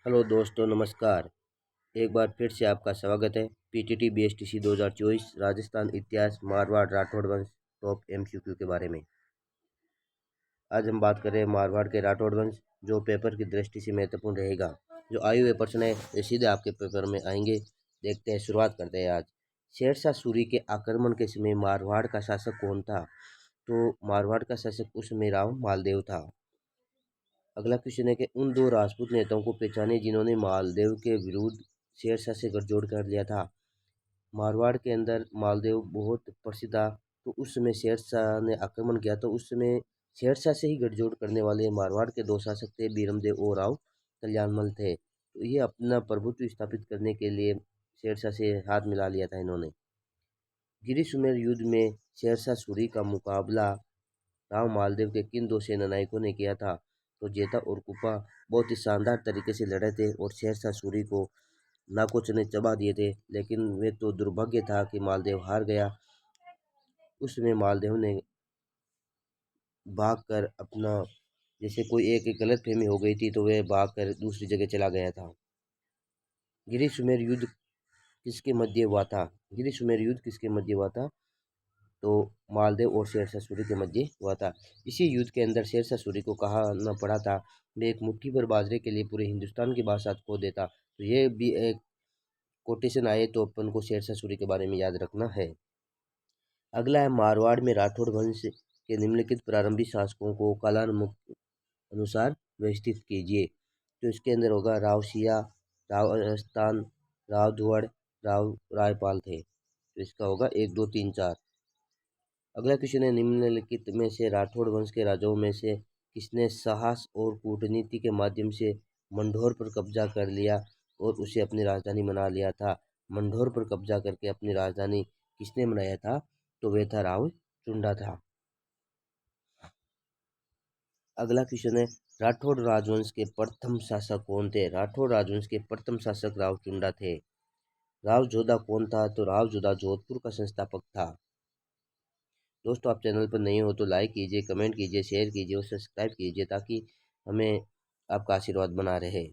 Hello दोस्तों, नमस्कार। एक बार फिर से आपका स्वागत है पीटीटी बीएसटीसी 2024 राजस्थान इतिहास मारवाड़ राठौड़ वंश टॉप एमसीक्यू के बारे में। आज हम बात कर रहे हैं मारवाड़ के राठौड़ वंश, जो पेपर की दृष्टि से महत्वपूर्ण रहेगा। जो आए हुए प्रश्न है ये सीधे आपके पेपर में आएंगे। देखते हैं, शुरुआत करते हैं आज। शेरशाह सूरी के आक्रमण के समय मारवाड़ का शासक कौन था? तो मारवाड़ का शासक उस समय राव मालदेव था। अगला क्वेश्चन है कि उन दो राजपूत नेताओं को पहचाने जिन्होंने मालदेव के विरुद्ध शेरशाह से गठजोड़ कर लिया था। मारवाड़ के अंदर मालदेव बहुत प्रसिद्ध था। तो उस समय शेरशाह ने आक्रमण किया, तो उस समय शेरशाह से ही गठजोड़ करने वाले मारवाड़ के दो शासक थे, बीरमदेव और राव कल्याणमल थे। तो ये अपना प्रभुत्व स्थापित करने के लिए शेरशाह से हाथ मिला लिया था इन्होंने। गिरी सुमेर युद्ध में शेरशाह सूरी का मुकाबला राव मालदेव के किन दो सेना नायकों ने किया था? तो जेता और कुपा बहुत ही शानदार तरीके से लड़े थे और शेरशाह सूरी को नाकोच ने चबा दिए थे। लेकिन वे तो दुर्भाग्य था कि मालदेव हार गया। उसमें मालदेव ने भाग कर अपना, जैसे कोई एक गलत फहमी हो गई थी तो वह भाग कर दूसरी जगह चला गया था। गिरी सुमेर युद्ध किसके मध्य हुआ था? गिरी सुमेर युद्ध किसके मध्य हुआ था? तो मालदेव और शेरशाह सूरी के मध्य हुआ था। इसी युद्ध के अंदर शेरशाह सूरी को कहा न पड़ा था, मैं एक मुट्ठी भर बाजरे के लिए पूरे हिंदुस्तान की बादशाह खो देता। तो ये भी एक कोटेशन आए तो अपन को शेरशाह सूरी के बारे में याद रखना है। अगला है, मारवाड़ में राठौड़ वंश के निम्नलिखित प्रारंभिक शासकों को कालानुक्रम अनुसार व्यवस्थित कीजिए। तो इसके अंदर होगा राव सिया, राव अरस्तान, राव धुवड़, राव रायपाल थे। तो इसका होगा 1, 2, 3, 4। अगला क्वेश्चन है, निम्नलिखित में से राठौड़ वंश के राजाओं में से किसने साहस और कूटनीति के माध्यम से मंढोर पर कब्जा कर लिया और उसे अपनी राजधानी बना लिया था? मंढोर पर कब्जा करके अपनी राजधानी किसने बनाया था? तो वह था राव चुंडा था। अगला क्वेश्चन है, राठौड़ राजवंश के प्रथम शासक कौन थे? राठौड़ राजवंश के प्रथम शासक राव चुंडा थे। राव जोधा कौन था? तो राव जोधा जोधपुर का संस्थापक था। दोस्तों, आप चैनल पर नए हो तो लाइक कीजिए, कमेंट कीजिए, शेयर कीजिए और सब्सक्राइब कीजिए ताकि हमें आपका आशीर्वाद बना रहे।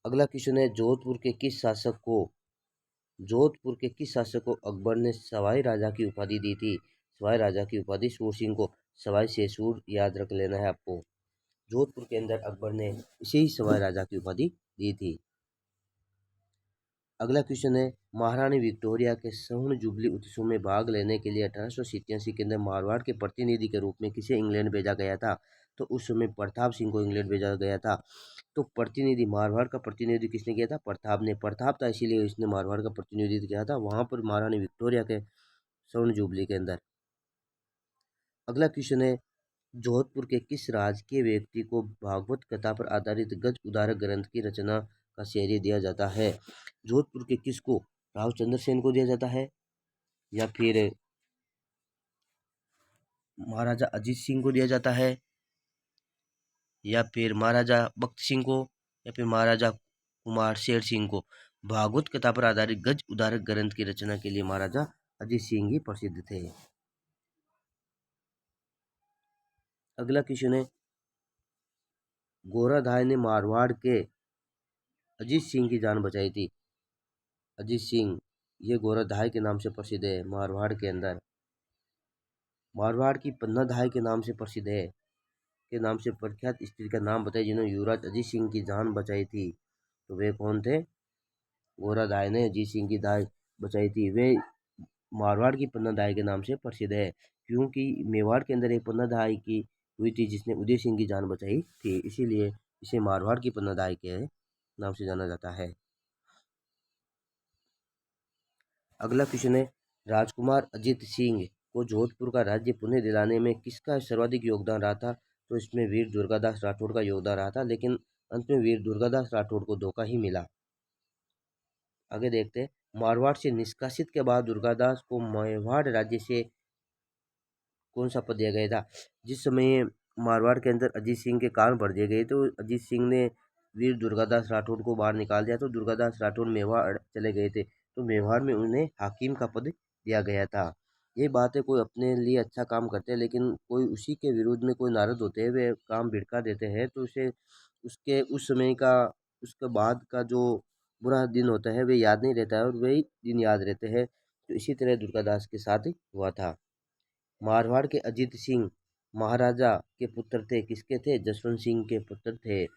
अगला क्वेश्चन है, जोधपुर के किस शासक को अकबर ने सवाई राजा की उपाधि दी थी? सवाई राजा की उपाधि सूर सिंह को। सवाई से सूर याद रख लेना है आपको। जोधपुर के अंदर अकबर ने इसे ही सवाई राजा की उपाधि दी थी। अगला क्वेश्चन है, महारानी विक्टोरिया के स्वर्ण जुबली उत्सव में भाग लेने के लिए 1887 के अंदर मारवाड़ के प्रतिनिधि के रूप में किसे इंग्लैंड भेजा गया था? तो उस समय प्रताप सिंह को इंग्लैंड भेजा गया था। तो प्रतिनिधि, मारवाड़ का प्रतिनिधि किसने किया था? प्रताप ने। प्रताप था इसीलिए इसने मारवाड़ का प्रतिनिधित्व किया था वहां पर महारानी विक्टोरिया के स्वर्ण जुबली के अंदर। अगला क्वेश्चन है, जोधपुर के किस राजकीय व्यक्ति को भागवत कथा पर आधारित गज उद्धारक ग्रंथ की रचना का श्रेय दिया जाता है? जोधपुर के किसको? राव चंद्रसेन को दिया जाता है, या फिर महाराजा अजीत सिंह को दिया जाता है, या फिर महाराजा बख्त सिंह को, या फिर महाराजा कुमार शेर सिंह को? भागवत कथा पर आधारित गज उद्धारक ग्रंथ की रचना के लिए महाराजा अजीत सिंह ही प्रसिद्ध थे। अगला क्वेश्चन है, गोराधाय ने मारवाड़ के अजीत सिंह की जान बचाई थी। अजीत सिंह ये गोराधाय के नाम से प्रसिद्ध है। मारवाड़ के अंदर मारवाड़ की पन्नाधाय के नाम से प्रसिद्ध है, के नाम से प्रख्यात स्त्री का नाम बताइए जिन्होंने युवराज अजीत सिंह की जान बचाई थी। तो वे कौन थे? गोराधाय ने अजीत सिंह की दाय बचाई थी। वे मारवाड़ की पन्नाधाय के नाम से प्रसिद्ध है, क्योंकि मेवाड़ के अंदर एक पन्नाधाय की हुई थी जिसने उदय सिंह की जान बचाई थी, इसीलिए इसे मारवाड़ की पन्नाधाय के नाम से जाना जाता है। अगला क्वेश्चन है, राजकुमार अजीत सिंह को जोधपुर का राज्य पुनः दिलाने में किसका सर्वाधिक योगदान रहा था? तो इसमें वीर दुर्गादास राठौड़ का योगदान रहा था, लेकिन अंत में वीर दुर्गादास राठौड़ को धोखा ही मिला। आगे देखते हैं, मारवाड़ से निष्कासित के बाद दुर्गादास को मेवाड़ राज्य से कौन सा पद दिया गया था? जिस समय मारवाड़ के अंदर अजीत सिंह के कान भर दिए गए तो अजीत सिंह ने वीर दुर्गादास राठौड़ को बाहर निकाल दिया, तो दुर्गादास राठौड़ मेवाड़ चले गए थे, तो मेवाड़ में उन्हें हाकिम का पद दिया गया था। ये बात है, कोई अपने लिए अच्छा काम करते हैं लेकिन कोई उसी के विरुद्ध में कोई नाराज होते हैं, वे काम भिड़का देते हैं, तो उसे उसके उस समय का उसके बाद का जो बुरा दिन होता है वे याद नहीं रहता है और वही दिन याद रहते हैं। तो इसी तरह दुर्गादास के साथ हुआ था। मारवाड़ के अजीत सिंह महाराजा के पुत्र थे, किसके थे? जसवंत सिंह के पुत्र थे।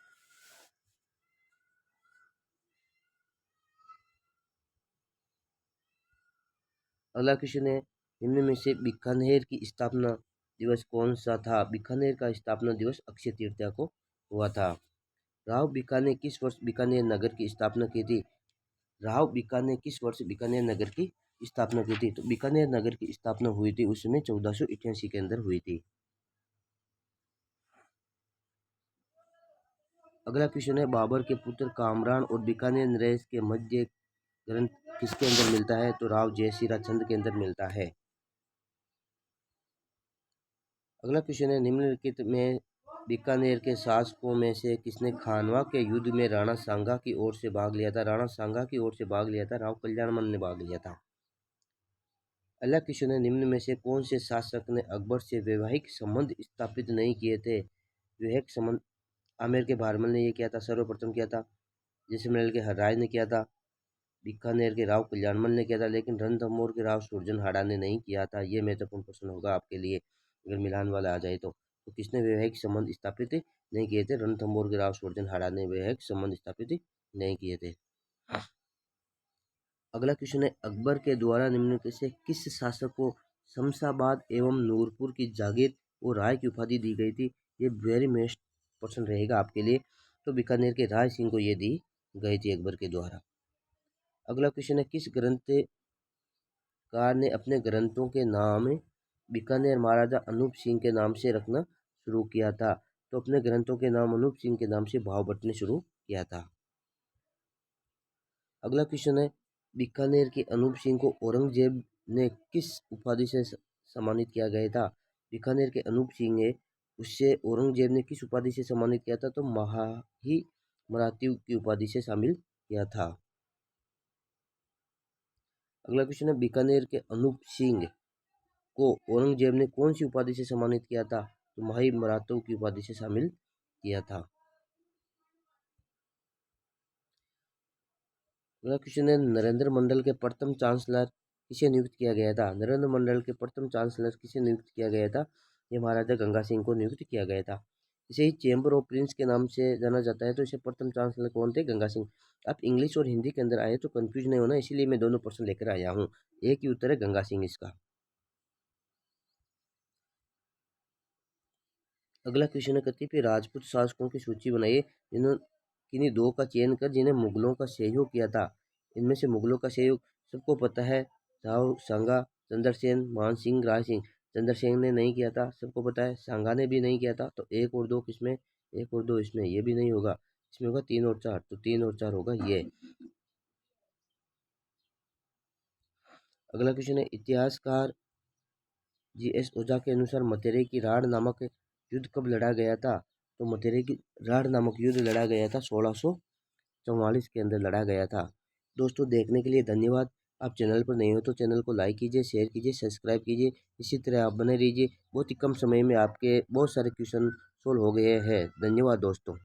अगला क्वेश्चन है, निम्न में से बीकानेर की स्थापना दिवस कौन सा था? बीकानेर का स्थापना दिवस अक्षय तृतीया को हुआ था। राव बीकानेर ने किस वर्ष बीकानेर नगर की स्थापना की थी? राव बीकानेर ने किस वर्ष बीकानेर नगर की स्थापना की थी? तो बीकानेर नगर की स्थापना हुई थी उस समय 1488 के अंदर हुई थी। अगला क्वेश्चन है, बाबर के पुत्र कामरान और बीकानेर नरेश के मध्य ग्रंथ किसके अंदर मिलता है? तो राव जयसिंह चंद के अंदर मिलता है। अगला क्वेश्चन है, निम्नलिखित में बीकानेर के शासकों में से किसने खानवा के युद्ध में राणा सांगा की ओर से भाग लिया था? राणा सांगा की ओर से भाग लिया था, राव कल्याणमल ने भाग लिया था। अगला क्वेश्चन है, निम्न में से कौन से शासक ने अकबर से वैवाहिक संबंध स्थापित नहीं किए थे? वैवाहिक संबंध आमेर के भारमल ने ये किया था, सर्वप्रथम किया था। जैसलमेर के हरराज ने किया था। बीकानेर के राव कल्याणमल ने किया था, लेकिन रणथंभौर के राव सुरजनहाड़ा ने नहीं किया था। ये महत्वपूर्ण प्रश्न होगा आपके लिए अगर मिलान वाला आ जाए तो किसने वैवाहिक संबंध स्थापित नहीं किए थे? रणथंभौर के राव सुरजनहाड़ा ने वैवाहिक संबंध स्थापित नहीं किए थे। अगला क्वेश्चन है, अकबर के द्वारा निम्नलिखित से किस शासक को शमशाबाद एवं नूरपुर की जागीर और राय की उपाधि दी गई थी? ये वेरी बेस्ट क्वेश्चन रहेगा आपके लिए। तो बीकानेर के राय सिंह को ये दी गई थी अकबर के द्वारा। अगला क्वेश्चन है, किस ग्रंथकार ने अपने ग्रंथों के नाम बीकानेर महाराजा अनूप सिंह के नाम से रखना शुरू किया था? तो अपने ग्रंथों के नाम अनूप सिंह के नाम से भाव बंटने शुरू किया था। अगला क्वेश्चन है, बीकानेर के अनूप सिंह को औरंगजेब ने किस उपाधि से सम्मानित किया गया था? बीकानेर के अनूप सिंह है उससे औरंगजेब ने किस उपाधि से सम्मानित किया था? तो महाही मराठी की उपाधि से शामिल किया था। अगला क्वेश्चन है, बीकानेर के अनूप सिंह को औरंगजेब ने कौन सी उपाधि से सम्मानित किया था? तो महाही मराठों की उपाधि से शामिल किया था। अगला क्वेश्चन है, नरेंद्र मंडल के प्रथम चांसलर किसे नियुक्त किया गया था? नरेंद्र मंडल के प्रथम चांसलर किसे नियुक्त किया गया था? ये महाराजा गंगा सिंह को नियुक्त किया गया था। इसे ही चैम्बर ऑफ प्रिंस के नाम से जाना जाता है। तो इसे प्रथम चांसलर कौन थे? गंगा सिंह। आप इंग्लिश और हिंदी के अंदर आए तो कंफ्यूज नहीं होना, इसीलिए मैं दोनों प्रश्न लेकर आया हूँ। एक ही उत्तर है गंगा सिंह इसका। अगला क्वेश्चन है, कतिपय राजपूत शासकों की सूची बनाइए जिन्होंने किन्हीं दो का चयन कर जिन्हें मुगलों का सहयोग किया था। इनमें से मुगलों का सहयोग सबको पता है, राव सांगा, चंद्रसेन, मान सिंह, राय सिंह। चंद्रसेन ने नहीं किया था, सबको पता है। सांगा ने भी नहीं किया था। तो एक और दो किसमें? एक और दो इसमें, ये भी नहीं होगा। इसमें होगा 3 और 4, तो 3 और 4 होगा ये। अगला क्वेश्चन है, इतिहासकार जी.एस. ओझा के अनुसार मतेरे की राढ़ नामक युद्ध कब लड़ा गया था? तो मतेरे की राढ़ नामक युद्ध लड़ा गया था 1644 के अंदर लड़ा गया था। दोस्तों, देखने के लिए धन्यवाद। आप चैनल पर नए हो तो चैनल को लाइक कीजिए, शेयर कीजिए, सब्सक्राइब कीजिए। इसी तरह आप बने रहिए। बहुत ही कम समय में आपके बहुत सारे क्वेश्चन सोल्व हो गए हैं। धन्यवाद दोस्तों।